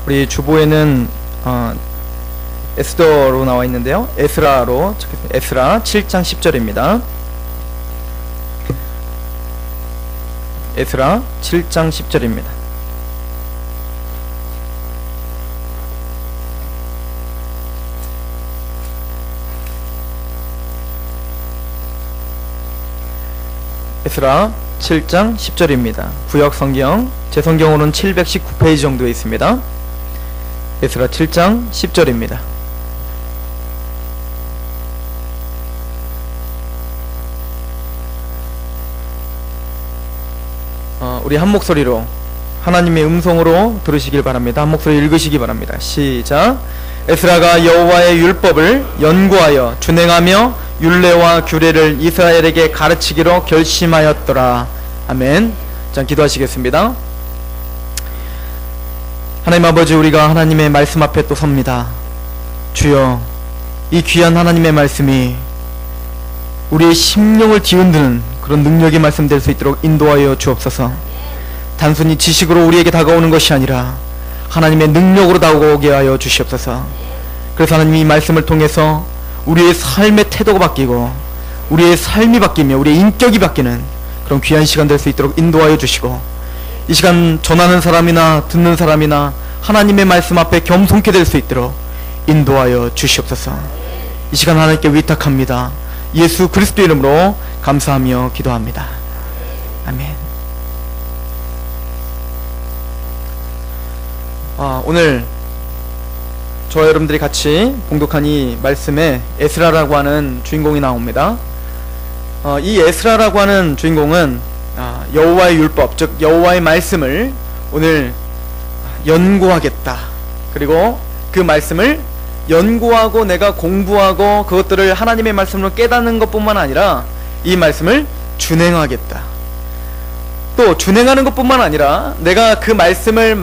우리 주보에는 에스더로 나와 있는데요. 에스라로 적혔습니다. 에스라 7장 10절입니다. 에스라 7장 10절입니다. 에스라 7장 10절입니다. 구역성경, 제 성경으로는 719페이지 정도에 있습니다. 에스라 7장 10절입니다. 우리 한 목소리로 하나님의 음성으로 들으시길 바랍니다. 한 목소리 읽으시기 바랍니다. 시작. 에스라가 여호와의 율법을 연구하여 준행하며 율례와 규례를 이스라엘에게 가르치기로 결심하였더라. 아멘. 자, 기도하시겠습니다. 하나님 아버지, 우리가 하나님의 말씀 앞에 또 섭니다. 주여, 이 귀한 하나님의 말씀이 우리의 심령을 뒤흔드는 그런 능력의 말씀 될 수 있도록 인도하여 주옵소서. 단순히 지식으로 우리에게 다가오는 것이 아니라 하나님의 능력으로 다가오게 하여 주시옵소서. 그래서 하나님이 이 말씀을 통해서 우리의 삶의 태도가 바뀌고 우리의 삶이 바뀌며 우리의 인격이 바뀌는 그런 귀한 시간 될 수 있도록 인도하여 주시고, 이 시간 전하는 사람이나 듣는 사람이나 하나님의 말씀 앞에 겸손케 될 수 있도록 인도하여 주시옵소서. 이 시간 하나님께 위탁합니다. 예수 그리스도 이름으로 감사하며 기도합니다. 아멘. 오늘 저와 여러분들이 같이 봉독한 이 말씀에 에스라라고 하는 주인공이 나옵니다. 이 에스라라고 하는 주인공은 여호와의 율법, 즉 여호와의 말씀을 오늘 연구하겠다. 그리고 그 말씀을 연구하고 내가 공부하고 그것들을 하나님의 말씀으로 깨닫는 것뿐만 아니라 이 말씀을 준행하겠다. 또 준행하는 것뿐만 아니라 내가 그 말씀을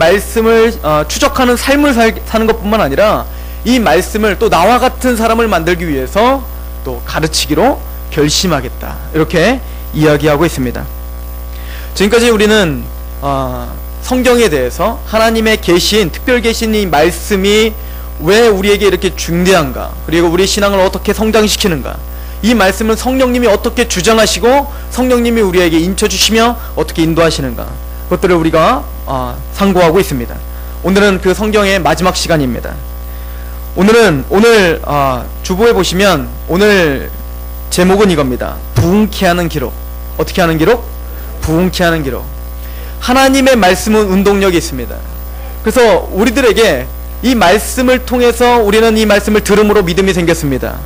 추적하는 삶을 사는 것뿐만 아니라 이 말씀을 또 나와 같은 사람을 만들기 위해서 또 가르치기로 결심하겠다. 이렇게 이야기하고 있습니다. 지금까지 우리는 성경에 대해서 하나님의 계신, 특별 계신 이 말씀이 왜 우리에게 이렇게 중대한가, 그리고 우리 신앙을 어떻게 성장시키는가, 이 말씀은 성령님이 어떻게 주장하시고 성령님이 우리에게 인쳐주시며 어떻게 인도하시는가, 그것들을 우리가 상고하고 있습니다. 오늘은 그 성경의 마지막 시간입니다. 오늘 주보에 보시면 오늘 제목은 이겁니다. 부흥케 하는 기록. 어떻게 하는 기록? 부흥케 하는 기록. 하나님의 말씀은 운동력이 있습니다. 그래서 우리들에게 이 말씀을 통해서 우리는 이 말씀을 들음으로 믿음이 생겼습니다.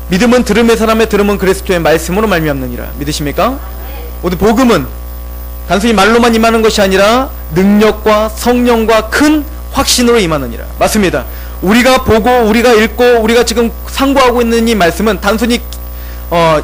믿음은 들음의 사람의 들음은 그리스도의 말씀으로 말미암느니라. 믿으십니까? 오늘 복음은 단순히 말로만 임하는 것이 아니라 능력과 성령과 큰 확신으로 임하느니라. 맞습니다. 우리가 보고 우리가 읽고 우리가 지금 상고하고 있는 이 말씀은 단순히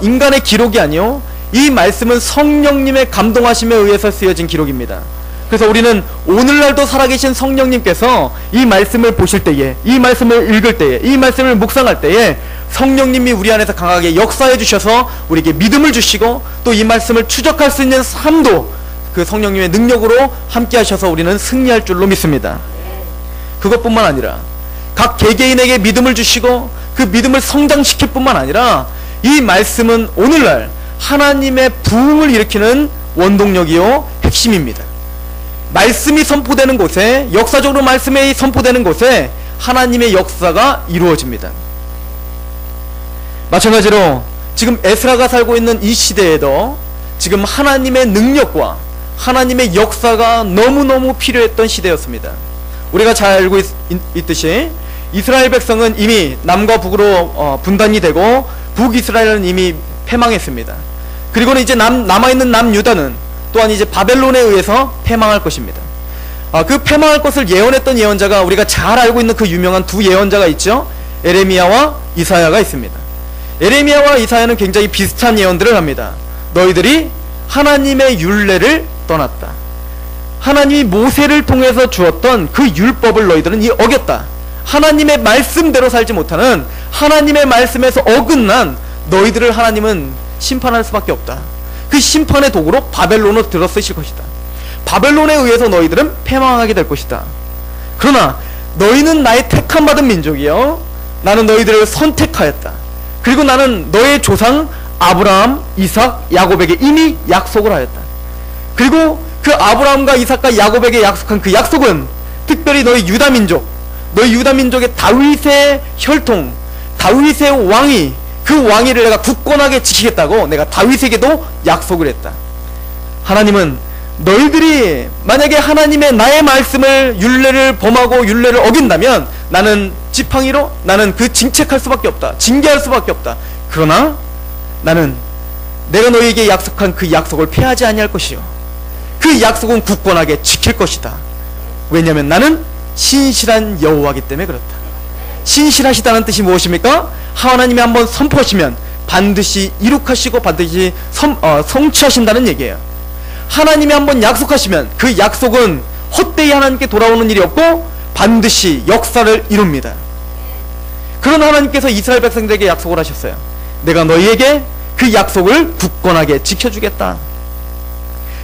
인간의 기록이 아니요, 이 말씀은 성령님의 감동하심에 의해서 쓰여진 기록입니다. 그래서 우리는 오늘날도 살아계신 성령님께서 이 말씀을 보실 때에, 이 말씀을 읽을 때에, 이 말씀을 묵상할 때에 성령님이 우리 안에서 강하게 역사해 주셔서 우리에게 믿음을 주시고 또 이 말씀을 추적할 수 있는 삶도 그 성령님의 능력으로 함께 하셔서 우리는 승리할 줄로 믿습니다. 그것뿐만 아니라 각 개개인에게 믿음을 주시고 그 믿음을 성장시킬 뿐만 아니라 이 말씀은 오늘날 하나님의 부흥을 일으키는 원동력이요 핵심입니다. 말씀이 선포되는 곳에, 역사적으로 말씀이 선포되는 곳에 하나님의 역사가 이루어집니다. 마찬가지로 지금 에스라가 살고 있는 이 시대에도 지금 하나님의 능력과 하나님의 역사가 너무너무 필요했던 시대였습니다. 우리가 잘 알고 있듯이 이스라엘 백성은 이미 남과 북으로 분단이 되고 북이스라엘은 이미 패망했습니다. 그리고는 이제 남아있는 남유다는 또한 이제 바벨론에 의해서 패망할 것입니다. 그 패망할 것을 예언했던 예언자가 우리가 잘 알고 있는 그 유명한 두 예언자가 있죠. 에레미야와 이사야가 있습니다. 에레미야와 이사야는 굉장히 비슷한 예언들을 합니다. 너희들이 하나님의 율례를 떠났다. 하나님이 모세를 통해서 주었던 그 율법을 너희들은 어겼다. 하나님의 말씀대로 살지 못하는, 하나님의 말씀에서 어긋난 너희들을 하나님은 심판할 수밖에 없다. 그 심판의 도구로 바벨론으로 들어쓰실 것이다. 바벨론에 의해서 너희들은 패망하게 될 것이다. 그러나 너희는 나의 택함받은 민족이요, 나는 너희들을 선택하였다. 그리고 나는 너의 조상 아브라함, 이삭, 야곱에게 이미 약속을 하였다. 그리고 그 아브라함과 이삭과 야곱에게 약속한 그 약속은 특별히 너희 유다민족, 너희 유다민족의 다윗의 혈통, 다윗의 왕위, 그 왕위를 내가 굳건하게 지키겠다고 내가 다윗에게도 약속을 했다. 하나님은 너희들이 만약에 하나님의 나의 말씀을, 율례를 범하고 율례를 어긴다면 나는 지팡이로, 나는 그 징책할 수밖에 없다, 징계할 수밖에 없다. 그러나 나는 내가 너희에게 약속한 그 약속을 폐하지 아니할 것이요, 그 약속은 굳건하게 지킬 것이다. 왜냐하면 나는 신실한 여호와이기 때문에 그렇다. 신실하시다는 뜻이 무엇입니까? 하나님이 한번 선포하시면 반드시 이룩하시고 반드시 성취하신다는 얘기예요. 하나님이 한번 약속하시면 그 약속은 헛되이 하나님께 돌아오는 일이 없고 반드시 역사를 이룹니다. 그런 하나님께서 이스라엘 백성들에게 약속을 하셨어요. 내가 너희에게 그 약속을 굳건하게 지켜주겠다.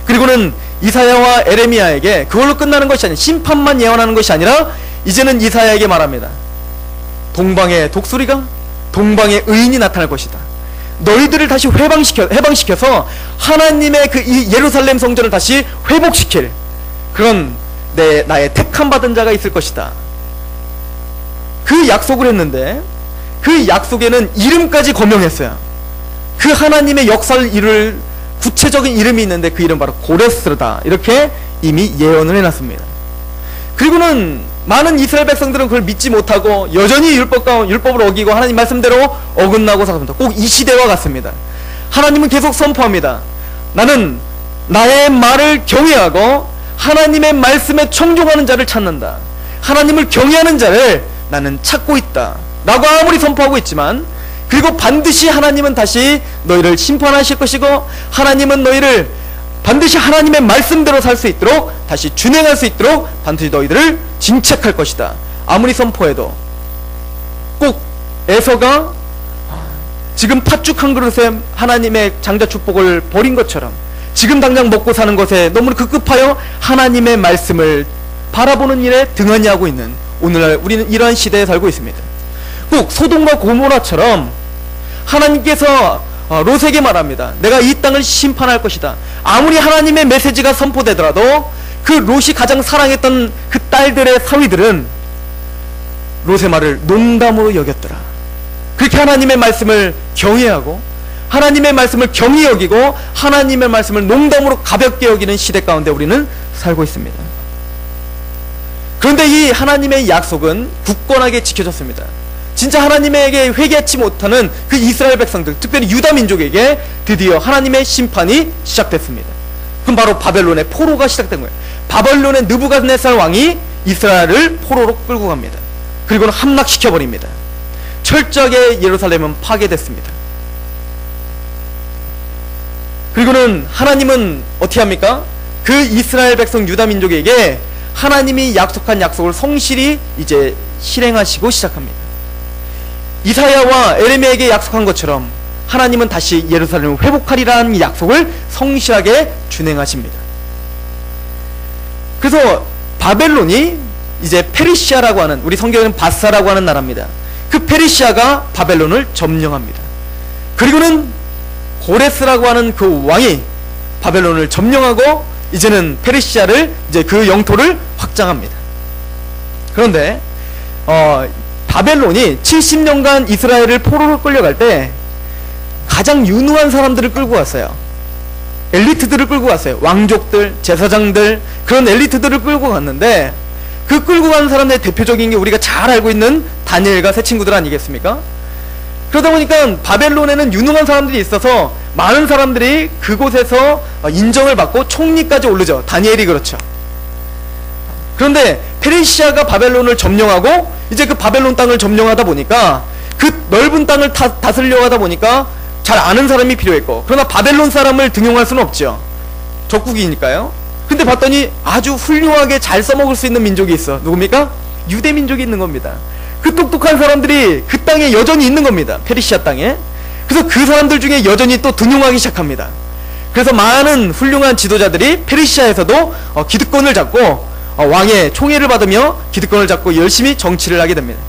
그리고는 이사야와 에레미야에게 그걸로 끝나는 것이 아니라, 심판만 예언하는 것이 아니라 이제는 이사야에게 말합니다. 동방의 독수리가, 동방의 의인이 나타날 것이다. 너희들을 다시 해방시켜서 하나님의 그 예루살렘 성전을 다시 회복시킬 그런 나의 택함받은 자가 있을 것이다. 그 약속을 했는데 그 약속에는 이름까지 거명했어요. 그 하나님의 역사를 이룰 구체적인 이름이 있는데 그 이름 바로 고레스다, 이렇게 이미 예언을 해놨습니다. 그리고는 많은 이스라엘 백성들은 그걸 믿지 못하고 여전히 율법을 어기고 하나님 말씀대로 어긋나고 살았습니다. 꼭 이 시대와 같습니다. 하나님은 계속 선포합니다. 나는 나의 말을 경외하고 하나님의 말씀에 청종하는 자를 찾는다. 하나님을 경외하는 자를 나는 찾고 있다 라고 아무리 선포하고 있지만, 그리고 반드시 하나님은 다시 너희를 심판하실 것이고, 하나님은 너희를 반드시 하나님의 말씀대로 살 수 있도록, 다시 준행할 수 있도록 반드시 너희들을 징책할 것이다. 아무리 선포해도 꼭 에서가 지금 팥죽 한 그릇에 하나님의 장자 축복을 버린 것처럼 지금 당장 먹고 사는 것에 너무 급급하여 하나님의 말씀을 바라보는 일에 등한히 하고 있는 오늘날 우리는 이러한 시대에 살고 있습니다. 꼭 소돔과 고모라처럼 하나님께서 롯에게 말합니다. 내가 이 땅을 심판할 것이다. 아무리 하나님의 메시지가 선포되더라도 그 롯이 가장 사랑했던 그 딸들의 사위들은 롯의 말을 농담으로 여겼더라. 그렇게 하나님의 말씀을 경외하고 하나님의 말씀을 경히 여기고 하나님의 말씀을 농담으로 가볍게 여기는 시대 가운데 우리는 살고 있습니다. 그런데 이 하나님의 약속은 굳건하게 지켜졌습니다. 진짜 하나님에게 회개치 못하는 그 이스라엘 백성들, 특별히 유다 민족에게 드디어 하나님의 심판이 시작됐습니다. 그럼 바로 바벨론의 포로가 시작된 거예요. 바벨론의 느부갓네살 왕이 이스라엘을 포로로 끌고 갑니다. 그리고는 함락시켜버립니다. 철저하게 예루살렘은 파괴됐습니다. 그리고는 하나님은 어떻게 합니까? 그 이스라엘 백성 유다 민족에게 하나님이 약속한 약속을 성실히 이제 실행하시고 시작합니다. 이사야와 에레미야에게 약속한 것처럼 하나님은 다시 예루살렘을 회복하리라는 약속을 성실하게 준행하십니다. 그래서 바벨론이 이제 페르시아라고 하는, 우리 성경에는 바사라고 하는 나라입니다. 그 페르시아가 바벨론을 점령합니다. 그리고는 고레스라고 하는 그 왕이 바벨론을 점령하고 이제는 페르시아를 이제 그 영토를 확장합니다. 그런데 바벨론이 70년간 이스라엘을 포로로 끌려갈 때 가장 유능한 사람들을 끌고 왔어요. 엘리트들을 끌고 왔어요. 왕족들, 제사장들, 그런 엘리트들을 끌고 갔는데 그 끌고 가는 사람들의 대표적인 게 우리가 잘 알고 있는 다니엘과 새 친구들 아니겠습니까? 그러다 보니까 바벨론에는 유능한 사람들이 있어서 많은 사람들이 그곳에서 인정을 받고 총리까지 오르죠. 다니엘이 그렇죠. 그런데 페르시아가 바벨론을 점령하고 이제 그 바벨론 땅을 점령하다 보니까 그 넓은 땅을 다스리려고 하다 보니까 잘 아는 사람이 필요했고, 그러나 바벨론 사람을 등용할 수는 없죠. 적국이니까요. 근데 봤더니 아주 훌륭하게 잘 써먹을 수 있는 민족이 있어. 누굽니까? 유대 민족이 있는 겁니다. 그 똑똑한 사람들이 그 땅에 여전히 있는 겁니다. 페르시아 땅에. 그래서 그 사람들 중에 여전히 또 등용하기 시작합니다. 그래서 많은 훌륭한 지도자들이 페르시아에서도 기득권을 잡고 왕의 총애를 받으며 기득권을 잡고 열심히 정치를 하게 됩니다.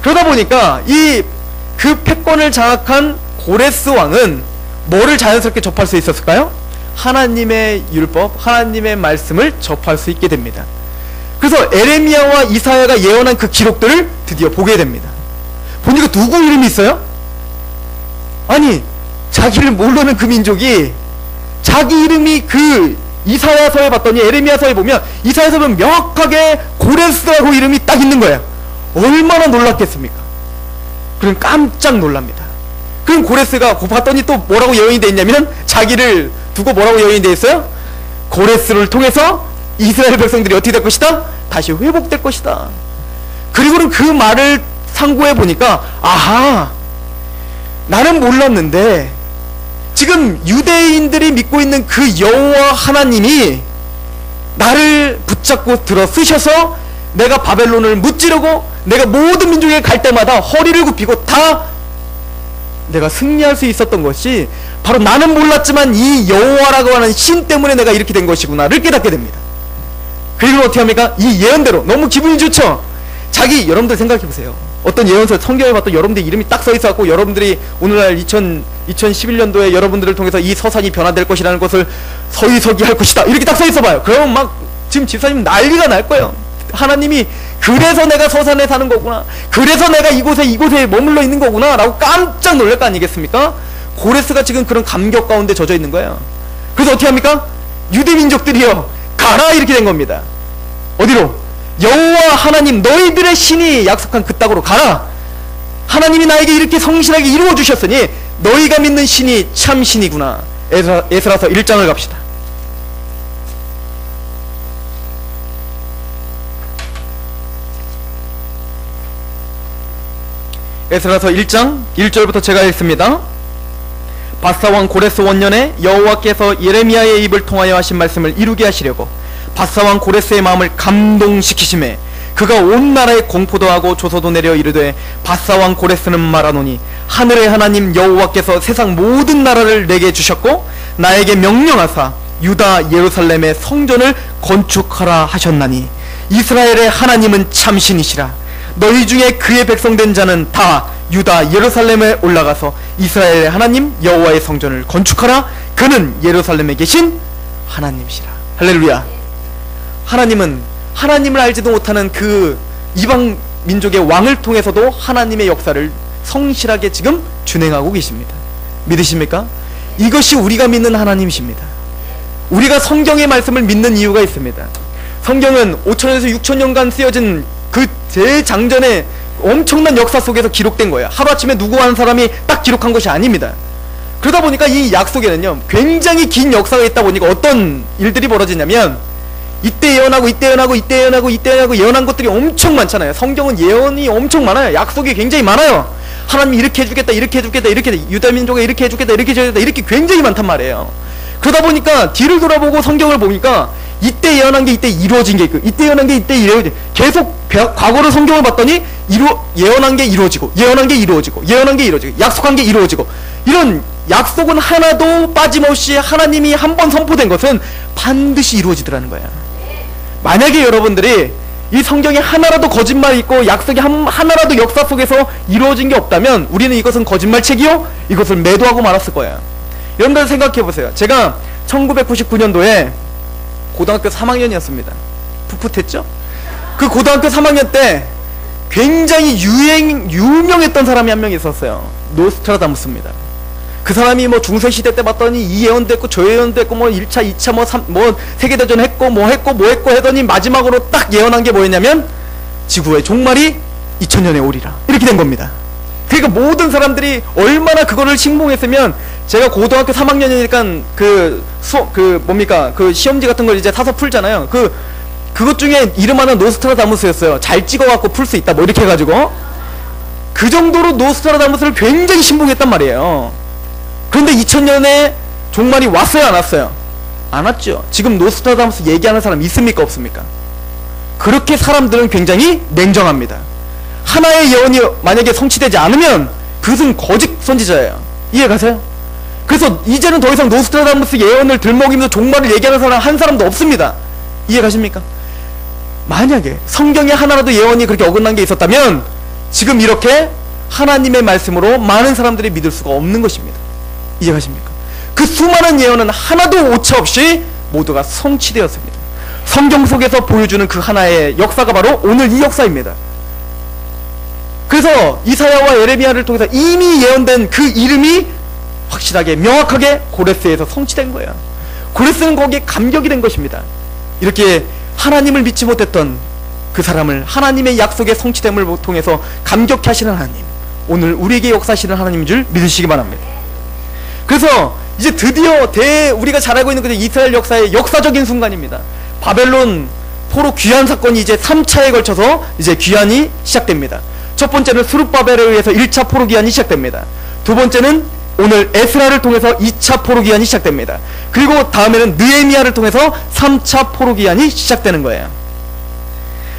그러다 보니까 그 패권을 장악한 고레스 왕은 뭐를 자연스럽게 접할 수 있었을까요? 하나님의 율법, 하나님의 말씀을 접할 수 있게 됩니다. 그래서 에레미야와 이사야가 예언한 그 기록들을 드디어 보게 됩니다. 보니까 누구 이름이 있어요? 아니, 자기를 모르는 그 민족이 자기 이름이 그 이사야서에 봤더니, 에레미야서에 보면 이사야서에 보면 명확하게 고레스라고 이름이 딱 있는 거예요. 얼마나 놀랐겠습니까? 그럼 깜짝 놀랍니다. 그럼 고레스가 봤더니 또 뭐라고 예언이 돼 있냐면, 자기를 두고 뭐라고 예언이 돼 있어요? 고레스를 통해서 이스라엘 백성들이 어떻게 될 것이다? 다시 회복될 것이다. 그리고는 그 말을 상고해 보니까, 아하, 나는 몰랐는데 지금 유대인들이 믿고 있는 그 여호와 하나님이 나를 붙잡고 들어 쓰셔서 내가 바벨론을 무찌르고 내가 모든 민족에 갈 때마다 허리를 굽히고 다 내가 승리할 수 있었던 것이 바로 나는 몰랐지만 이 여호와라고 하는 신 때문에 내가 이렇게 된 것이구나를 깨닫게 됩니다. 그리고 어떻게 합니까? 이 예언대로 너무 기분이 좋죠? 여러분들 생각해보세요. 어떤 예언서 성경에 봤던 여러분들 이름이 딱 써있어갖고 여러분들이 오늘날 2011년도에 여러분들을 통해서 이 서산이 변화될 것이라는 것을 서기할 것이다 이렇게 딱 써있어봐요. 그러면 막 지금 집사님 난리가 날 거예요. 하나님이 그래서 내가 서산에 사는 거구나, 그래서 내가 이곳에 머물러 있는 거구나 라고 깜짝 놀랄 거 아니겠습니까? 고레스가 지금 그런 감격 가운데 젖어 있는 거예요. 그래서 어떻게 합니까? 유대민족들이요, 가라 이렇게 된 겁니다. 어디로? 여호와 하나님 너희들의 신이 약속한 그 땅으로 가라. 하나님이 나에게 이렇게 성실하게 이루어 주셨으니 너희가 믿는 신이 참 신이구나. 에스라서 1장을 갑시다. 에스라서 1장 1절부터 제가 읽습니다. 바사왕 고레스 원년에 여호와께서 예레미야의 입을 통하여 하신 말씀을 이루게 하시려고 바사왕 고레스의 마음을 감동시키심에 그가 온 나라에 공포도 하고 조서도 내려 이르되, 바사왕 고레스는 말하노니 하늘의 하나님 여호와께서 세상 모든 나라를 내게 주셨고 나에게 명령하사 유다 예루살렘의 성전을 건축하라 하셨나니 이스라엘의 하나님은 참신이시라. 너희 중에 그의 백성된 자는 다 유다 예루살렘에 올라가서 이스라엘의 하나님 여호와의 성전을 건축하라. 그는 예루살렘에 계신 하나님이시라. 할렐루야. 하나님을 알지도 못하는 그 이방 민족의 왕을 통해서도 하나님의 역사를 성실하게 지금 준행하고 계십니다. 믿으십니까? 이것이 우리가 믿는 하나님이십니다. 우리가 성경의 말씀을 믿는 이유가 있습니다. 성경은 5천에서 6천년간 쓰여진 그 대장전의 엄청난 역사 속에서 기록된 거예요. 하루아침에 누구 한 사람이 딱 기록한 것이 아닙니다. 그러다 보니까 이 약속에는요 굉장히 긴 역사가 있다 보니까 어떤 일들이 벌어지냐면, 이때 예언하고 이때 예언하고 이때 예언하고 이때 예언하고 예언한 것들이 엄청 많잖아요. 성경은 예언이 엄청 많아요. 약속이 굉장히 많아요. 하나님이 이렇게 해주겠다, 이렇게 해주겠다, 이렇게 유다민족에 이렇게 해주겠다, 이렇게 해주겠다, 이렇게 굉장히 많단 말이에요. 그러다 보니까 뒤를 돌아보고 성경을 보니까 이때 예언한 게 이때 이루어진 게 있고, 이때 예언한 게 이때 이루어진, 계속 과거로 성경을 봤더니 예언한 게 이루어지고, 예언한 게 이루어지고, 예언한 게 이루어지고, 약속한 게 이루어지고, 이런 약속은 하나도 빠짐없이 하나님이 한 번 선포된 것은 반드시 이루어지더라는 거예요. 만약에 여러분들이 이 성경에 하나라도 거짓말이 있고 약속이 하나라도 역사 속에서 이루어진 게 없다면 우리는 이것은 거짓말책이요, 이것을 매도하고 말았을 거예요. 여러분들 생각해보세요. 제가 1999년도에 고등학교 3학년이었습니다. 풋풋했죠? 그 고등학교 3학년 때 굉장히 유명했던 사람이 한 명 있었어요. 노스트라다무스입니다. 그 사람이 뭐 중세시대 때 봤더니 이 예언도 했고 저 예언도 했고 뭐 1차 2차 뭐 세계대전 했고 뭐 했고 하더니 마지막으로 딱 예언한 게 뭐였냐면 지구의 종말이 2000년에 오리라 이렇게 된 겁니다. 그러니까 모든 사람들이 얼마나 그거를 신봉했으면, 제가 고등학교 3학년이니까 그 시험지 같은 걸 이제 사서 풀잖아요. 그것 중에 이름 하나 노스트라다무스였어요. 잘 찍어갖고 풀 수 있다 뭐 이렇게 해가지고 그 정도로 노스트라다무스를 굉장히 신봉했단 말이에요. 그런데 2000년에 종말이 왔어요, 안 왔어요? 안 왔죠. 지금 노스트라다무스 얘기하는 사람 있습니까, 없습니까? 그렇게 사람들은 굉장히 냉정합니다. 하나의 예언이 만약에 성취되지 않으면 그것은 거짓 선지자예요. 이해 가세요? 그래서 이제는 더 이상 노스트라다무스 예언을 들먹이면서 종말을 얘기하는 사람 한 사람도 없습니다. 이해가십니까? 만약에 성경에 하나라도 예언이 그렇게 어긋난 게 있었다면 지금 이렇게 하나님의 말씀으로 많은 사람들이 믿을 수가 없는 것입니다. 이해가십니까? 그 수많은 예언은 하나도 오차 없이 모두가 성취되었습니다. 성경 속에서 보여주는 그 하나의 역사가 바로 오늘 이 역사입니다. 그래서 이사야와 예레미야를 통해서 이미 예언된 그 이름이 확실하게 명확하게 고레스에서 성취된 거예요. 고레스는 거기에 감격이 된 것입니다. 이렇게 하나님을 믿지 못했던 그 사람을 하나님의 약속의 성취됨을 통해서 감격해 하시는 하나님, 오늘 우리에게 역사하시는 하나님인 줄 믿으시기 바랍니다. 그래서 이제 드디어 우리가 잘 알고 있는 그 이스라엘 역사의 역사적인 순간입니다. 바벨론 포로 귀환 사건이 이제 3차에 걸쳐서 이제 귀환이 시작됩니다. 첫 번째는 스룹바벨에 의해서 1차 포로 귀환이 시작됩니다. 두 번째는 오늘 에스라를 통해서 2차 포로 귀환이 시작됩니다. 그리고 다음에는 느헤미야를 통해서 3차 포로 귀환이 시작되는 거예요.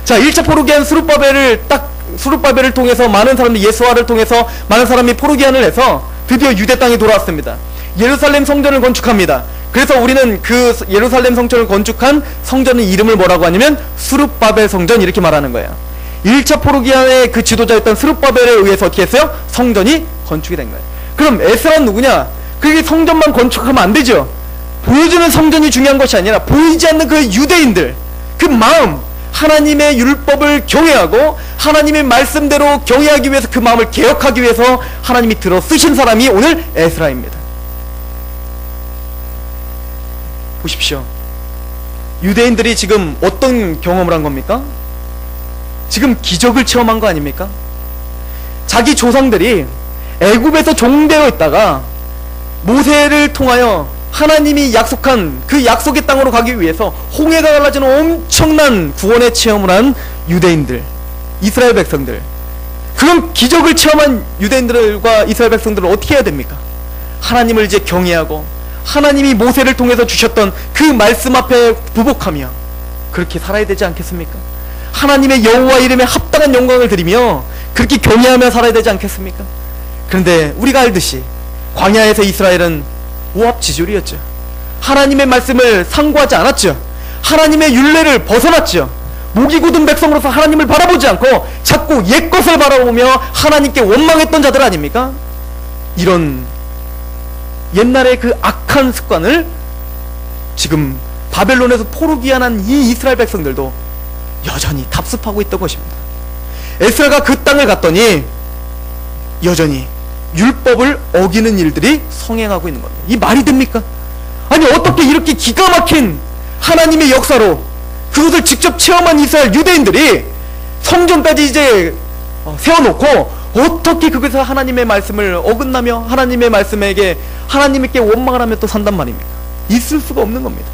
자, 1차 포로 귀환 스룹바벨을 통해서 많은 사람들이 예수화를 통해서 많은 사람이 포로 귀환을 해서 드디어 유대 땅에 돌아왔습니다. 예루살렘 성전을 건축합니다. 그래서 우리는 그 예루살렘 성전을 건축한 성전의 이름을 뭐라고 하냐면 스룹바벨 성전 이렇게 말하는 거예요. 1차 포로 귀환의 그 지도자였던 스룹바벨에 의해서 어떻게 했어요? 성전이 건축이 된 거예요. 그럼 에스라는 누구냐? 그게 성전만 건축하면 안 되죠. 보여주는 성전이 중요한 것이 아니라 보이지 않는 그 유대인들, 그 마음, 하나님의 율법을 경외하고 하나님의 말씀대로 경외하기 위해서 그 마음을 개혁하기 위해서 하나님이 들어 쓰신 사람이 오늘 에스라입니다. 보십시오. 유대인들이 지금 어떤 경험을 한 겁니까? 지금 기적을 체험한 거 아닙니까? 자기 조상들이 애굽에서 종되어 있다가 모세를 통하여 하나님이 약속한 그 약속의 땅으로 가기 위해서 홍해가 갈라지는 엄청난 구원의 체험을 한 유대인들, 이스라엘 백성들, 그런 기적을 체험한 유대인들과 이스라엘 백성들은 어떻게 해야 됩니까? 하나님을 이제 경외하고 하나님이 모세를 통해서 주셨던 그 말씀 앞에 부복하며 그렇게 살아야 되지 않겠습니까? 하나님의 여호와 이름에 합당한 영광을 드리며 그렇게 경외하며 살아야 되지 않겠습니까? 그런데 우리가 알듯이 광야에서 이스라엘은 오합지졸이었죠. 하나님의 말씀을 상고하지 않았죠. 하나님의 율례를 벗어났죠. 목이 굳은 백성으로서 하나님을 바라보지 않고 자꾸 옛것을 바라보며 하나님께 원망했던 자들 아닙니까? 이런 옛날의 그 악한 습관을 지금 바벨론에서 포로 귀환한 이 이스라엘 백성들도 여전히 답습하고 있던 것입니다. 에스라가 그 땅을 갔더니 여전히 율법을 어기는 일들이 성행하고 있는 겁니다. 이 말이 됩니까? 아니 어떻게 이렇게 기가 막힌 하나님의 역사로 그것을 직접 체험한 이스라엘 유대인들이 성전까지 이제 세워놓고 어떻게 그것에서 하나님의 말씀을 어긋나며 하나님의 말씀에게 하나님께 원망을 하며 또 산단 말입니까? 있을 수가 없는 겁니다.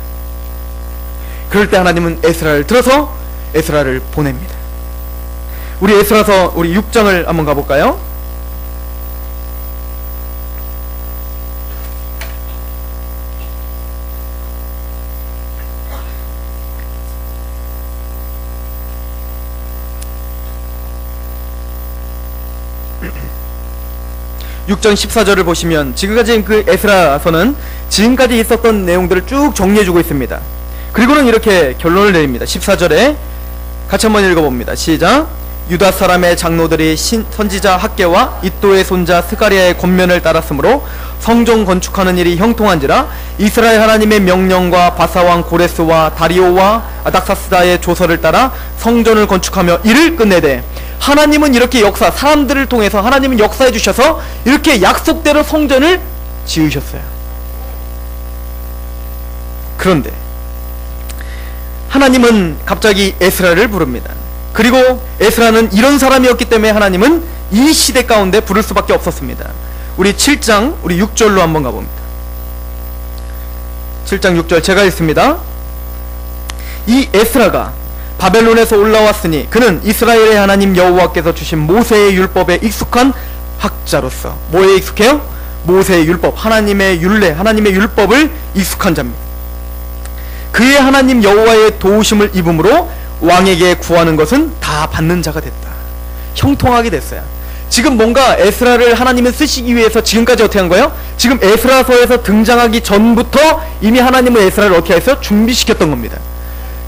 그럴 때 하나님은 에스라를 들어서 에스라를 보냅니다. 우리 에스라서 우리 6장을 한번 가볼까요? (6장 14절을) 보시면 지금까지 그 에스라서는 지금까지 있었던 내용들을 쭉 정리해주고 있습니다. 그리고는 이렇게 결론을 내립니다. 14절에 같이 한번 읽어봅니다. 시작. 유다 사람의 장로들이 선지자 학개와 이도의 손자 스가랴의 권면을 따랐으므로 성전 건축하는 일이 형통한지라 이스라엘 하나님의 명령과 바사왕 고레스와 다리오와 아닥사스다의 조서를 따라 성전을 건축하며 이를 끝내되 하나님은 이렇게 사람들을 통해서 하나님은 역사해 주셔서 이렇게 약속대로 성전을 지으셨어요. 그런데 하나님은 갑자기 에스라를 부릅니다. 그리고 에스라는 이런 사람이었기 때문에 하나님은 이 시대 가운데 부를 수밖에 없었습니다. 우리 7장 우리 6절로 한번 가봅니다. 7장 6절 제가 읽습니다. 이 에스라가 바벨론에서 올라왔으니 그는 이스라엘의 하나님 여호와께서 주신 모세의 율법에 익숙한 학자로서 뭐에 익숙해요? 모세의 율법, 하나님의 율례, 하나님의 율법을 익숙한 자입니다. 그의 하나님 여호와의 도우심을 입음으로 왕에게 구하는 것은 다 받는 자가 됐다. 형통하게 됐어요. 지금 뭔가 에스라를 하나님은 쓰시기 위해서 지금까지 어떻게 한 거예요? 지금 에스라서에서 등장하기 전부터 이미 하나님은 에스라를 어떻게 했어요? 준비시켰던 겁니다.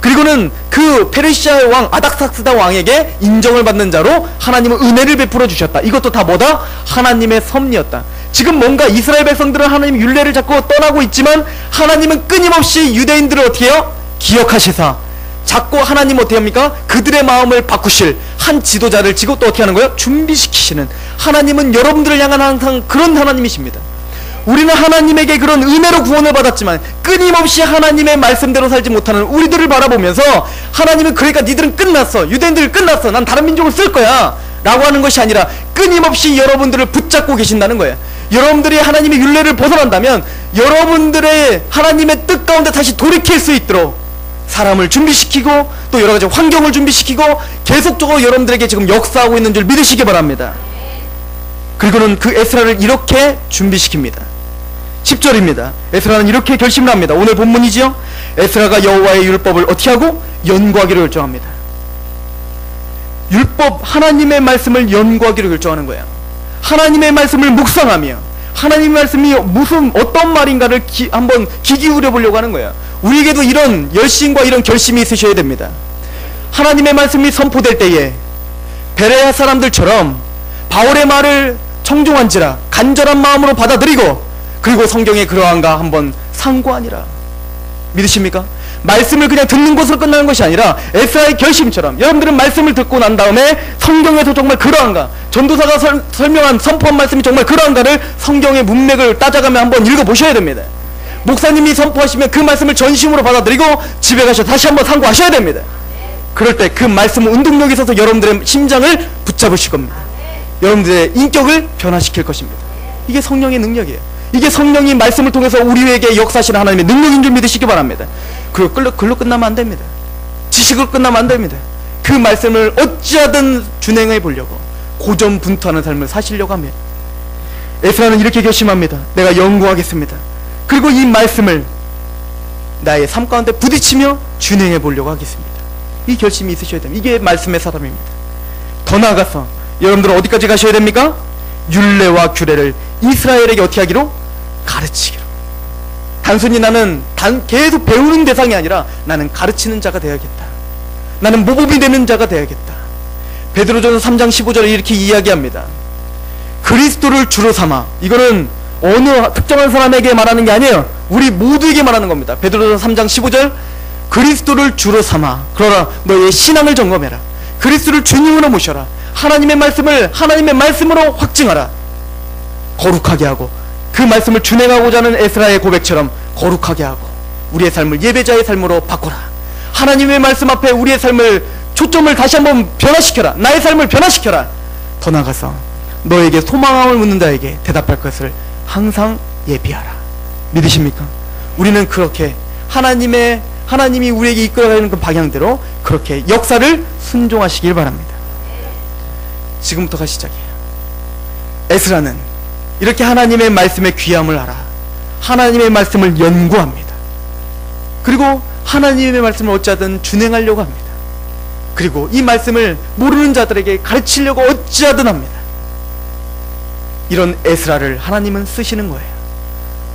그리고는 그 페르시아 왕 아닥사스다 왕에게 인정을 받는 자로 하나님은 은혜를 베풀어 주셨다. 이것도 다 뭐다? 하나님의 섭리였다. 지금 뭔가 이스라엘 백성들은 하나님 율례를 자꾸 떠나고 있지만 하나님은 끊임없이 유대인들을 어떻게 해요? 기억하시사 자꾸 하나님 어떻게 합니까? 그들의 마음을 바꾸실 한 지도자를 지고 또 어떻게 하는 거예요? 준비시키시는, 하나님은 여러분들을 향한 항상 그런 하나님이십니다. 우리는 하나님에게 그런 은혜로 구원을 받았지만 끊임없이 하나님의 말씀대로 살지 못하는 우리들을 바라보면서 하나님은 그러니까 니들은 끝났어, 유대인들 끝났어, 난 다른 민족을 쓸 거야 라고 하는 것이 아니라 끊임없이 여러분들을 붙잡고 계신다는 거예요. 여러분들이 하나님의 율례를 벗어난다면 여러분들의 하나님의 뜻 가운데 다시 돌이킬 수 있도록 사람을 준비시키고 또 여러가지 환경을 준비시키고 계속적으로 여러분들에게 지금 역사하고 있는 줄 믿으시기 바랍니다. 그리고는 그 에스라를 이렇게 준비시킵니다. 10절입니다. 에스라는 이렇게 결심을 합니다. 오늘 본문이지요. 에스라가 여호와의 율법을 어떻게 하고? 연구하기로 결정합니다. 율법, 하나님의 말씀을 연구하기로 결정하는 거예요. 하나님의 말씀을 묵상하며 하나님의 말씀이 무슨 어떤 말인가를 한번 귀 기울여 보려고 하는 거예요. 우리에게도 이런 열심과 이런 결심이 있으셔야 됩니다. 하나님의 말씀이 선포될 때에 베레아 사람들처럼 바울의 말을 청종한지라 간절한 마음으로 받아들이고 그리고 성경에 그러한가 한번 상고하니라. 믿으십니까? 말씀을 그냥 듣는 것으로 끝나는 것이 아니라 에스라의 결심처럼 여러분들은 말씀을 듣고 난 다음에 성경에서 정말 그러한가, 전도사가 설명한 선포한 말씀이 정말 그러한가를 성경의 문맥을 따져가며 한번 읽어보셔야 됩니다. 목사님이 선포하시면 그 말씀을 전심으로 받아들이고 집에 가셔서 다시 한번 상고하셔야 됩니다. 그럴 때 그 말씀은 운동력이 있어서 여러분들의 심장을 붙잡으실 겁니다. 여러분들의 인격을 변화시킬 것입니다. 이게 성령의 능력이에요. 이게 성령이 말씀을 통해서 우리에게 역사하시는 하나님의 능력인 줄 믿으시기 바랍니다. 그리고 글로 끝나면 안 됩니다. 지식으로 끝나면 안 됩니다. 그 말씀을 어찌하든 준행해 보려고 고전분투하는 삶을 사시려고 합니다. 에스라는 이렇게 결심합니다. 내가 연구하겠습니다. 그리고 이 말씀을 나의 삶 가운데 부딪히며 준행해 보려고 하겠습니다. 이 결심이 있으셔야 됩니다. 이게 말씀의 사람입니다. 더 나아가서 여러분들은 어디까지 가셔야 됩니까? 율례와 규례를 이스라엘에게 어떻게 하기로? 가르치기로. 단순히 나는 계속 배우는 대상이 아니라 나는 가르치는 자가 되어야겠다. 나는 모범이 되는 자가 되어야겠다. 베드로전서 3장 15절에 이렇게 이야기합니다. 그리스도를 주로 삼아. 이거는 어느 특정한 사람에게 말하는 게 아니에요. 우리 모두에게 말하는 겁니다. 베드로전서 3장 15절 그리스도를 주로 삼아. 그러나 너의 신앙을 점검해라. 그리스도를 주님으로 모셔라. 하나님의 말씀을 하나님의 말씀으로 확증하라. 거룩하게 하고 그 말씀을 준행하고자 하는 에스라의 고백처럼 거룩하게 하고 우리의 삶을 예배자의 삶으로 바꾸라. 하나님의 말씀 앞에 우리의 삶을 초점을 다시 한번 변화시켜라. 나의 삶을 변화시켜라. 더 나아가서 너에게 소망을 묻는 자에게 대답할 것을 항상 예비하라. 믿으십니까? 우리는 그렇게 하나님이 우리에게 이끌어가는 그 방향대로 그렇게 역사를 순종하시길 바랍니다. 지금부터가 시작이에요. 에스라는 이렇게 하나님의 말씀의 귀함을 알아 하나님의 말씀을 연구합니다. 그리고 하나님의 말씀을 어찌하든 준행하려고 합니다. 그리고 이 말씀을 모르는 자들에게 가르치려고 어찌하든 합니다. 이런 에스라를 하나님은 쓰시는 거예요.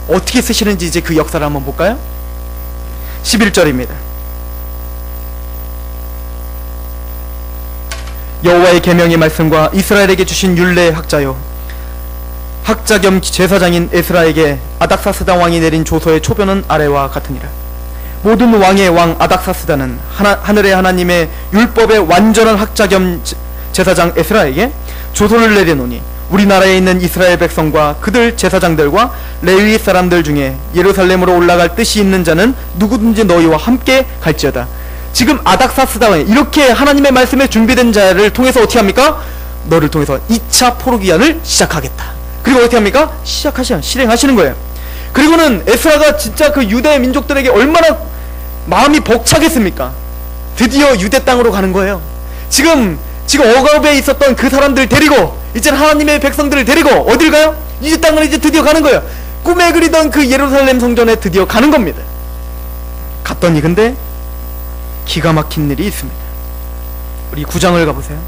어떻게 쓰시는지 이제 그 역사를 한번 볼까요? 11절입니다. 여호와의 계명의 말씀과 이스라엘에게 주신 율례의 학자요 학자 겸 제사장인 에스라에게 아닥사스다 왕이 내린 조서의 초변은 아래와 같으니라. 모든 왕의 왕 아닥사스다는 하늘의 하나님의 율법의 완전한 학자 겸 제사장 에스라에게 조서를 내려놓으니 우리나라에 있는 이스라엘 백성과 그들 제사장들과 레위 사람들 중에 예루살렘으로 올라갈 뜻이 있는 자는 누구든지 너희와 함께 갈지어다. 지금 아닥사스다 이렇게 하나님의 말씀에 준비된 자를 통해서 어떻게 합니까? 너를 통해서 2차 포로기한을 시작하겠다. 그리고 어떻게 합니까? 실행하시는 거예요. 그리고는 에스라가 진짜 그 유대 민족들에게 얼마나 마음이 벅차겠습니까? 드디어 유대 땅으로 가는 거예요. 지금 억압에 있었던 그 사람들 데리고 이제 하나님의 백성들을 데리고 어딜 가요? 이 땅을 이제 드디어 가는 거예요. 꿈에 그리던 그 예루살렘 성전에 드디어 가는 겁니다. 갔더니 근데 기가 막힌 일이 있습니다. 우리 9장을 가보세요.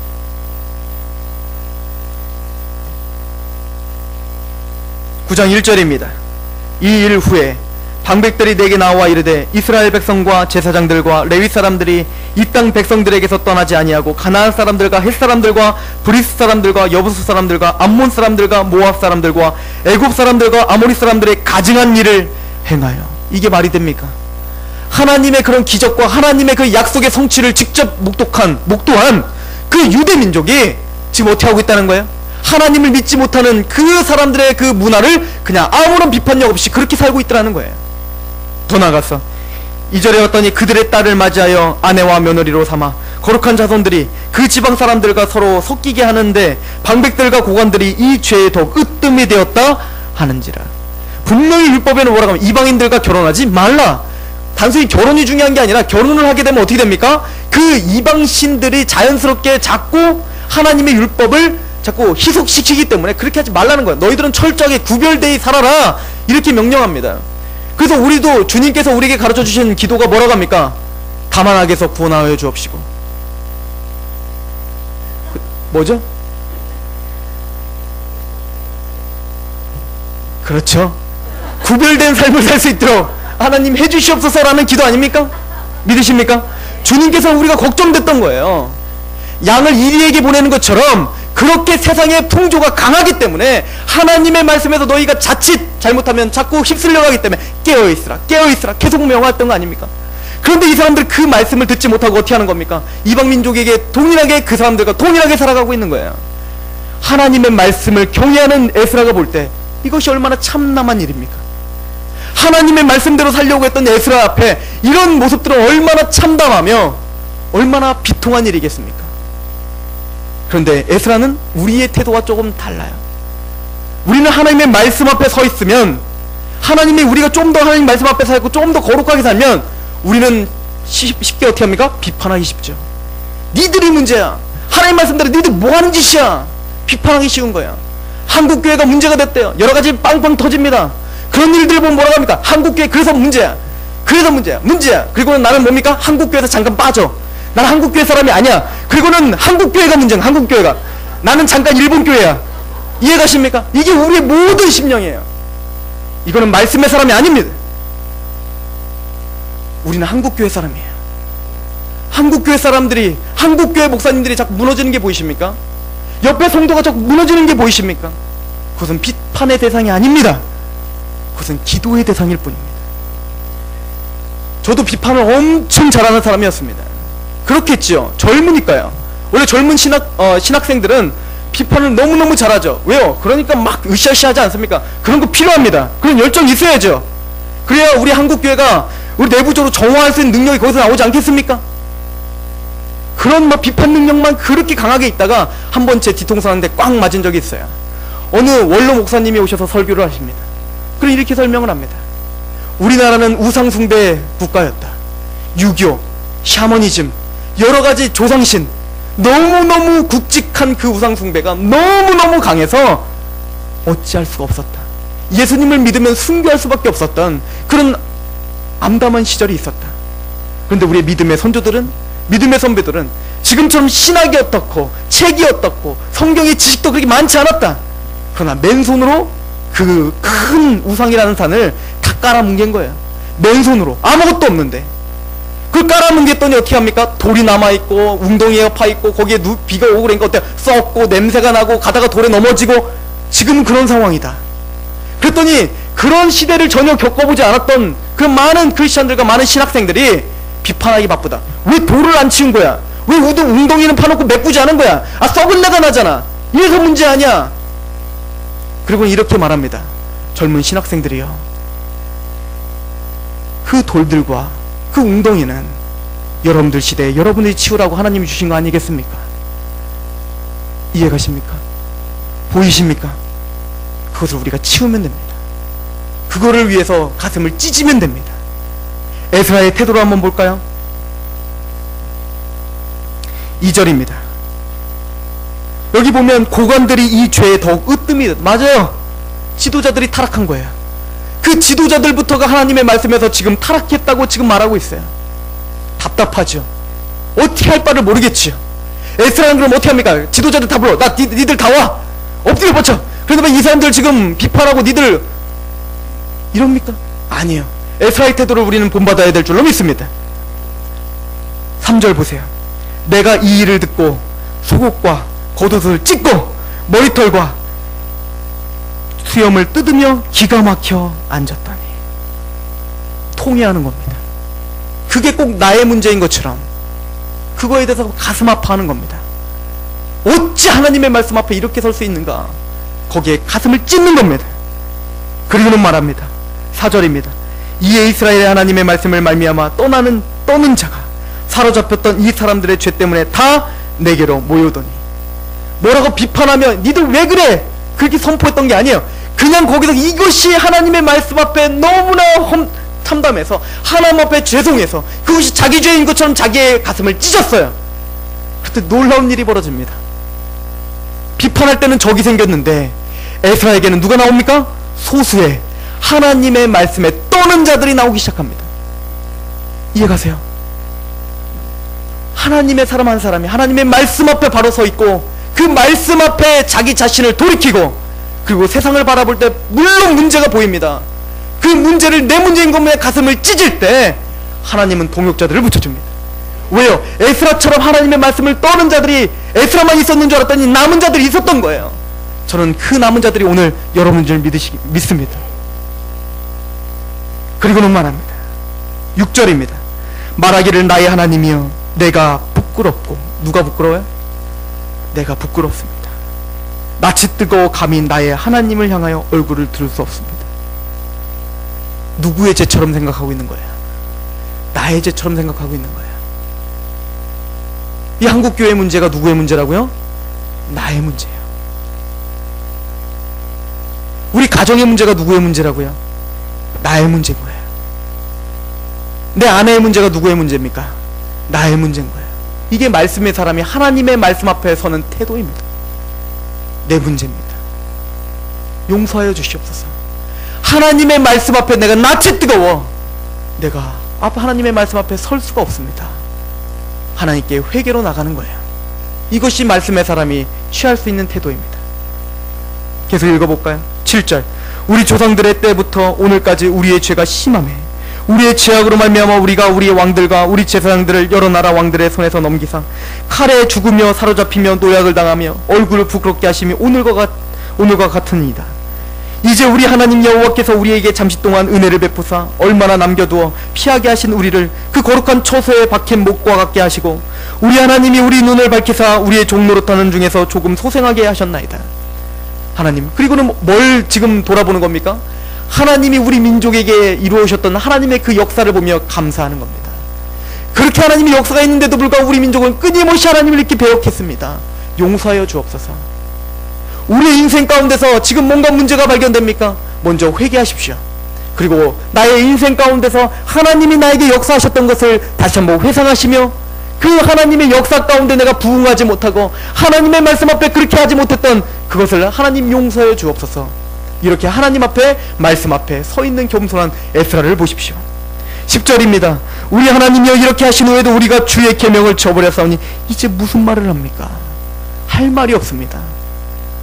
9장 1절입니다. 이 일 후에 방백들이 내게 나와 이르되 이스라엘 백성과 제사장들과 레위 사람들이 이 땅 백성들에게서 떠나지 아니하고 가나안 사람들과 헷 사람들과 브리스 사람들과 여부수 사람들과 암몬 사람들과 모압 사람들과 애굽 사람들과 아모리 사람들의 가증한 일을 행하여. 이게 말이 됩니까? 하나님의 그런 기적과 하나님의 그 약속의 성취를 직접 목도한 그 유대 민족이 지금 어떻게 하고 있다는 거예요? 하나님을 믿지 못하는 그 사람들의 그 문화를 그냥 아무런 비판력 없이 그렇게 살고 있더라는 거예요. 더 나아가서 2절에 왔더니 그들의 딸을 맞이하여 아내와 며느리로 삼아 거룩한 자손들이 그 지방 사람들과 서로 섞이게 하는데 방백들과 고관들이 이 죄에 더욱 으뜸이 되었다 하는지라. 분명히 율법에는 뭐라고 하면 이방인들과 결혼하지 말라. 단순히 결혼이 중요한 게 아니라 결혼을 하게 되면 어떻게 됩니까? 그 이방신들이 자연스럽게 자꾸 하나님의 율법을 자꾸 희석시키기 때문에 그렇게 하지 말라는 거야. 너희들은 철저하게 구별되이 살아라, 이렇게 명령합니다. 그래서 우리도 주님께서 우리에게 가르쳐 주신 기도가 뭐라고 합니까? 다만 악에서 구원하여 주옵시고. 뭐죠? 그렇죠. 구별된 삶을 살 수 있도록 하나님 해주시옵소서라는 기도 아닙니까? 믿으십니까? 주님께서는 우리가 걱정됐던 거예요. 양을 이리에게 보내는 것처럼 그렇게 세상의 풍조가 강하기 때문에 하나님의 말씀에서 너희가 자칫 잘못하면 자꾸 휩쓸려 가기 때문에 깨어있으라 깨어있으라 계속 명하였던 거 아닙니까? 그런데 이 사람들 그 말씀을 듣지 못하고 어떻게 하는 겁니까? 이방민족에게 동일하게 그 사람들과 동일하게 살아가고 있는 거예요. 하나님의 말씀을 경외하는 에스라가 볼 때 이것이 얼마나 참남한 일입니까? 하나님의 말씀대로 살려고 했던 에스라 앞에 이런 모습들은 얼마나 참담하며 얼마나 비통한 일이겠습니까? 그런데 에스라는 우리의 태도와 조금 달라요. 우리는 하나님의 말씀 앞에 서 있으면, 하나님이 우리가 좀 더 하나님 말씀 앞에 살고 좀 더 거룩하게 살면 우리는 쉽게 어떻게 합니까? 비판하기 쉽죠. 니들이 문제야, 하나님 말씀대로 니들 뭐하는 짓이야, 비판하기 쉬운 거야. 한국교회가 문제가 됐대요. 여러가지 빵빵 터집니다. 그런 일들 보면 뭐라고 합니까? 한국교회 그래서 문제야, 그래서 문제야. 그리고는 나는 뭡니까? 한국교회에서 잠깐 빠져. 나는 한국교회 사람이 아니야. 그리고는 한국교회가 문제야. 한국교회가. 나는 잠깐 일본교회야. 이해가십니까? 이게 우리의 모든 심령이에요. 이거는 말씀의 사람이 아닙니다. 우리는 한국교회 사람이에요. 한국교회 사람들이, 한국교회 목사님들이 자꾸 무너지는 게 보이십니까? 옆에 성도가 자꾸 무너지는 게 보이십니까? 그것은 비판의 대상이 아닙니다. 그것은 기도의 대상일 뿐입니다. 저도 비판을 엄청 잘하는 사람이었습니다. 그렇겠지요. 젊으니까요. 원래 젊은 신학생들은 비판을 너무너무 잘하죠. 왜요? 그러니까 막 으쌰으쌰하지 않습니까? 그런 거 필요합니다. 그런 열정이 있어야죠. 그래야 우리 한국교회가 우리 내부적으로 정화할 수 있는 능력이 거기서 나오지 않겠습니까? 그런 막 비판 능력만 그렇게 강하게 있다가 한 번 제 뒤통수 하는데 꽉 맞은 적이 있어요. 어느 원로 목사님이 오셔서 설교를 하십니다. 그럼 이렇게 설명을 합니다. 우리나라는 우상숭배 국가였다. 유교, 샤머니즘, 여러가지 조상신, 너무너무 굵직한 그 우상숭배가 너무너무 강해서 어찌할 수가 없었다. 예수님을 믿으면 순교할 수밖에 없었던 그런 암담한 시절이 있었다. 그런데 우리의 믿음의 선조들은, 믿음의 선배들은 지금처럼 신학이 어떻고 책이 어떻고 성경의 지식도 그렇게 많지 않았다. 그러나 맨손으로 그 큰 우상이라는 산을 다 깔아뭉갠 거예요. 맨손으로. 아무것도 없는데 그걸 깔아뭉갰더니 어떻게 합니까? 돌이 남아있고 웅덩이에 파있고 거기에 비가 오고 그러니까 어때요? 썩고 냄새가 나고 가다가 돌에 넘어지고 지금 그런 상황이다. 그랬더니 그런 시대를 전혀 겪어보지 않았던 그 많은 크리스찬들과 많은 신학생들이 비판하기 바쁘다. 왜 돌을 안 치운 거야? 왜 웅덩이는 파놓고 메꾸지 않은 거야? 아, 썩은 내가 나잖아. 이래서 문제 아니야. 그리고 이렇게 말합니다. 젊은 신학생들이요, 그 돌들과 그 웅덩이는 여러분들 시대에 여러분들이 치우라고 하나님이 주신 거 아니겠습니까? 이해가십니까? 보이십니까? 그것을 우리가 치우면 됩니다. 그거를 위해서 가슴을 찢으면 됩니다. 에스라의 태도를 한번 볼까요? 2절입니다. 여기 보면 고관들이 이 죄에 더욱 으뜸이, 맞아요. 지도자들이 타락한 거예요. 그 지도자들부터가 하나님의 말씀에서 지금 타락했다고 지금 말하고 있어요. 답답하죠. 어떻게 할 바를 모르겠지요. 에스라는 그럼 어떻게 합니까? 지도자들 다 불러. 니들 다 와. 엎드려 뻗쳐. 그런데 이 사람들 지금 비판하고 니들 이럽니까? 아니에요. 에스라의 태도를 우리는 본받아야 될 줄로 믿습니다. 3절 보세요. 내가 이 일을 듣고 속옷과 겉옷을 찢고 머리털과 수염을 뜯으며 기가 막혀 앉았다니. 통회하는 겁니다. 그게 꼭 나의 문제인 것처럼 그거에 대해서 가슴 아파하는 겁니다. 어찌 하나님의 말씀 앞에 이렇게 설 수 있는가? 거기에 가슴을 찢는 겁니다. 그리고는 말합니다. 4절입니다. 이에 이스라엘의 하나님의 말씀을 말미암아 떠는 자가 사로잡혔던 이 사람들의 죄 때문에 다 내게로 모여오더니. 뭐라고 비판하며 니들 왜 그래? 그렇게 선포했던 게 아니에요. 그냥 거기서 이것이 하나님의 말씀 앞에 너무나 참담해서 하나님 앞에 죄송해서 그것이 자기 죄인 것처럼 자기의 가슴을 찢었어요. 그때 놀라운 일이 벌어집니다. 비판할 때는 적이 생겼는데 에스라에게는 누가 나옵니까? 소수의 하나님의 말씀에 떠는 자들이 나오기 시작합니다. 이해가세요? 하나님의 사람 한 사람이 하나님의 말씀 앞에 바로 서 있고 그 말씀 앞에 자기 자신을 돌이키고 그리고 세상을 바라볼 때 물론 문제가 보입니다. 그 문제를 내 문제인 것에 가슴을 찢을 때 하나님은 동역자들을 붙여줍니다. 왜요? 에스라처럼 하나님의 말씀을 떠는 자들이 에스라만 있었는 줄 알았더니 남은 자들이 있었던 거예요. 저는 그 남은 자들이 오늘 여러분들을 믿습니다. 그리고는 말합니다. 6절입니다. 말하기를 나의 하나님이여 내가 부끄럽고. 누가 부끄러워요? 내가 부끄럽습니다. 낯이 뜨거워 감히 나의 하나님을 향하여 얼굴을 들을 수 없습니다. 누구의 죄처럼 생각하고 있는 거예요? 나의 죄처럼 생각하고 있는 거예요. 이 한국교회 문제가 누구의 문제라고요? 나의 문제예요. 우리 가정의 문제가 누구의 문제라고요? 나의 문제인 거예요. 내 아내의 문제가 누구의 문제입니까? 나의 문제인 거예요. 이게 말씀의 사람이 하나님의 말씀 앞에 서는 태도입니다. 내 문제입니다. 용서하여 주시옵소서. 하나님의 말씀 앞에 내가 낯이 뜨거워 내가 하나님의 말씀 앞에 설 수가 없습니다. 하나님께 회개로 나가는 거예요. 이것이 말씀의 사람이 취할 수 있는 태도입니다. 계속 읽어볼까요? 7절. 우리 조상들의 때부터 오늘까지 우리의 죄가 심하매 우리의 죄악으로 말미암아 우리가 우리의 왕들과 우리 제사장들을 여러 나라 왕들의 손에서 넘기사 칼에 죽으며 사로잡히며 노약을 당하며 얼굴을 부끄럽게 하시며 오늘과 같으니이다. 이제 우리 하나님 여호와께서 우리에게 잠시 동안 은혜를 베푸사 얼마나 남겨두어 피하게 하신 우리를 그 거룩한 처소에 박힌 목과 같게 하시고 우리 하나님이 우리 눈을 밝히사 우리의 종 노릇하는 중에서 조금 소생하게 하셨나이다. 하나님, 그리고는 뭘 지금 돌아보는 겁니까? 하나님이 우리 민족에게 이루어오셨던 하나님의 그 역사를 보며 감사하는 겁니다. 그렇게 하나님의 역사가 있는데도 불구하고 우리 민족은 끊임없이 하나님을 이렇게 배역했습니다. 용서하여 주옵소서. 우리 인생 가운데서 지금 뭔가 문제가 발견됩니까? 먼저 회개하십시오. 그리고 나의 인생 가운데서 하나님이 나에게 역사하셨던 것을 다시 한번 회상하시며 그 하나님의 역사 가운데 내가 부응하지 못하고 하나님의 말씀 앞에 그렇게 하지 못했던 그것을 하나님 용서해 주옵소서. 이렇게 하나님 앞에 말씀 앞에 서 있는 겸손한 에스라를 보십시오. 10절입니다. 우리 하나님이여 이렇게 하신 후에도 우리가 주의 계명을 저버렸사오니 이제 무슨 말을 합니까? 할 말이 없습니다.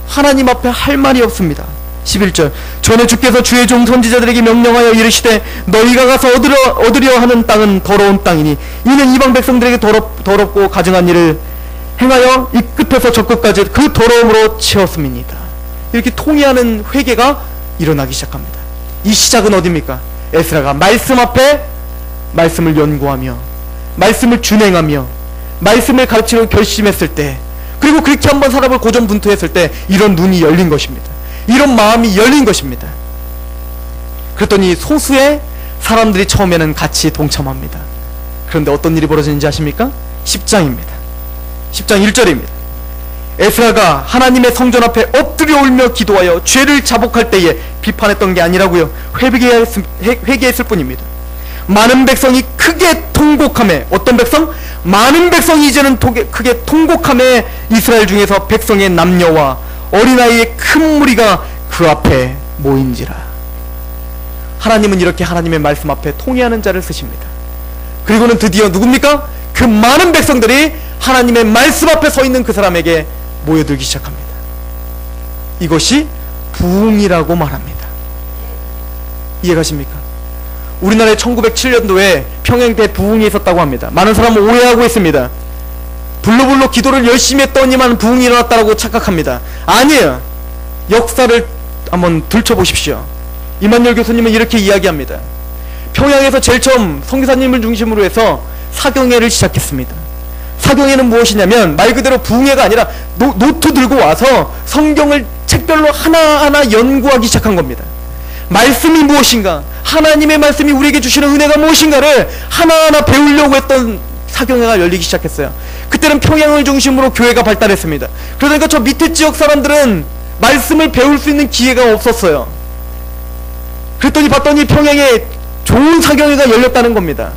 하나님 앞에 할 말이 없습니다. 11절. 전에 주께서 주의 종 선지자들에게 명령하여 이르시되 너희가 가서 얻으려 하는 땅은 더러운 땅이니 이는 이방 백성들에게 더럽고 가증한 일을 행하여 이 끝에서 저 끝까지 그 더러움으로 채웠음이니이다. 이렇게 통회하는 회개가 일어나기 시작합니다. 이 시작은 어디입니까? 에스라가 말씀 앞에 말씀을 연구하며 말씀을 준행하며 말씀을 가르치려고 결심했을 때, 그리고 그렇게 한번 사람을 고전분투했을 때 이런 눈이 열린 것입니다. 이런 마음이 열린 것입니다. 그랬더니 소수의 사람들이 처음에는 같이 동참합니다. 그런데 어떤 일이 벌어지는지 아십니까? 10장입니다. 10장 1절입니다. 에스라가 하나님의 성전 앞에 엎드려 울며 기도하여 죄를 자복할 때에 비판했던 게 아니라고요. 회개했을 뿐입니다. 많은 백성이 크게 통곡하며, 어떤 백성? 많은 백성이 이제는 크게 통곡하며 이스라엘 중에서 백성의 남녀와 어린아이의 큰 무리가 그 앞에 모인지라. 하나님은 이렇게 하나님의 말씀 앞에 통회하는 자를 쓰십니다. 그리고는 드디어 누굽니까? 그 많은 백성들이 하나님의 말씀 앞에 서 있는 그 사람에게 모여들기 시작합니다. 이것이 부흥이라고 말합니다. 이해가십니까? 우리나라에 1907년도에 평양 대부흥이 있었다고 합니다. 많은 사람은 오해하고 있습니다. 불로불로 기도를 열심히 했더니만 부흥이 일어났다고 착각합니다. 아니에요. 역사를 한번 들춰보십시오. 이만열 교수님은 이렇게 이야기합니다. 평양에서 제일 처음 선교사님을 중심으로 해서 사경회를 시작했습니다. 사경회는 무엇이냐면 말 그대로 부흥회가 아니라 노트 들고 와서 성경을 책별로 하나하나 연구하기 시작한 겁니다. 말씀이 무엇인가, 하나님의 말씀이 우리에게 주시는 은혜가 무엇인가를 하나하나 배우려고 했던 사경회가 열리기 시작했어요. 그때는 평양을 중심으로 교회가 발달했습니다. 그러니까 저 밑에 지역 사람들은 말씀을 배울 수 있는 기회가 없었어요. 그랬더니 봤더니 평양에 좋은 사경회가 열렸다는 겁니다.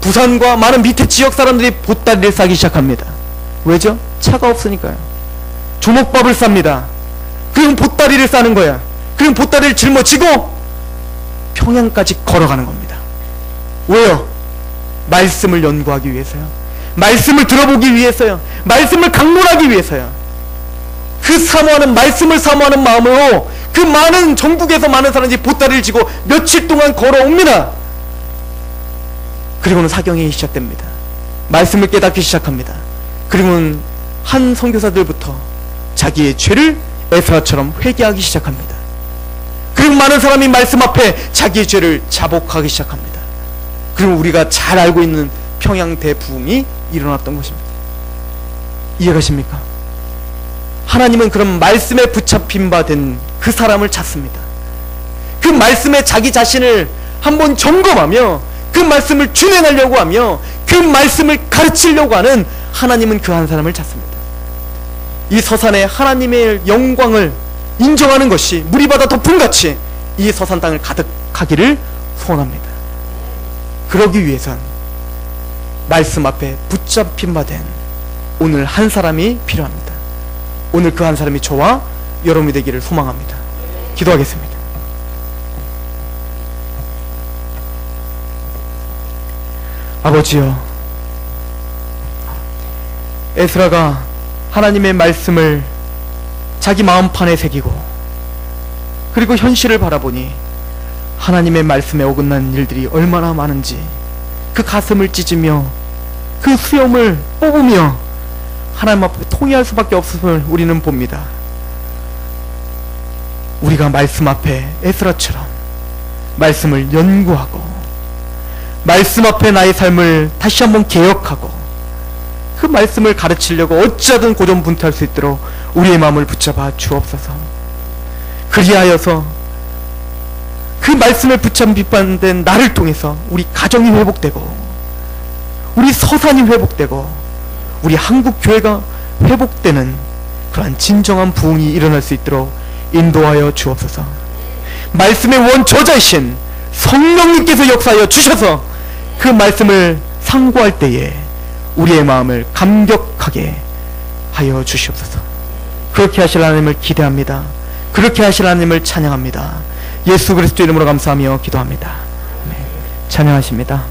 부산과 많은 밑에 지역 사람들이 보따리를 싸기 시작합니다. 왜죠? 차가 없으니까요. 주먹밥을 쌉니다. 그럼 보따리를 싸는 거야. 그럼 보따리를 짊어지고 평양까지 걸어가는 겁니다. 왜요? 말씀을 연구하기 위해서요. 말씀을 들어보기 위해서요. 말씀을 강론하기 위해서요. 그 사모하는, 말씀을 사모하는 마음으로 그 많은 전국에서 많은 사람들이 보따리를 지고 며칠 동안 걸어옵니다. 그리고는 사경이 시작됩니다. 말씀을 깨닫기 시작합니다. 그리고는 한 선교사들부터 자기의 죄를 에스라처럼 회개하기 시작합니다. 그리고 많은 사람이 말씀 앞에 자기의 죄를 자복하기 시작합니다. 그리고 우리가 잘 알고 있는 평양 대부흥이 일어났던 것입니다. 이해가십니까? 하나님은 그런 말씀에 붙잡힌 바 된 그 사람을 찾습니다. 그 말씀에 자기 자신을 한번 점검하며 그 말씀을 준행하려고 하며 그 말씀을 가르치려고 하는 하나님은 그 한 사람을 찾습니다. 이 서산에 하나님의 영광을 인정하는 것이 물이 바다 덮음같이 이 서산 땅을 가득하기를 소원합니다. 그러기 위해선 말씀 앞에 붙잡힌 바 된 오늘 한 사람이 필요합니다. 오늘 그 한 사람이 저와 여러분이 되기를 소망합니다. 기도하겠습니다. 아버지여, 에스라가 하나님의 말씀을 자기 마음판에 새기고 그리고 현실을 바라보니 하나님의 말씀에 어긋난 일들이 얼마나 많은지 그 가슴을 찢으며 그 수염을 뽑으며 하나님 앞에 통회할 수밖에 없음을 우리는 봅니다. 우리가 말씀 앞에 에스라처럼 말씀을 연구하고 말씀 앞에 나의 삶을 다시 한번 개혁하고 그 말씀을 가르치려고 어찌하든 고전분투할 수 있도록 우리의 마음을 붙잡아 주옵소서. 그리하여서 그 말씀에 붙잡힌 나를 통해서 우리 가정이 회복되고 우리 서산이 회복되고 우리 한국 교회가 회복되는 그러한 진정한 부흥이 일어날 수 있도록 인도하여 주옵소서. 말씀의 원저자이신 성령님께서 역사하여 주셔서 그 말씀을 상고할 때에 우리의 마음을 감격하게 하여 주시옵소서. 그렇게 하실 하나님을 기대합니다. 그렇게 하실 하나님을 찬양합니다. 예수 그리스도 이름으로 감사하며 기도합니다. 찬양하십니다.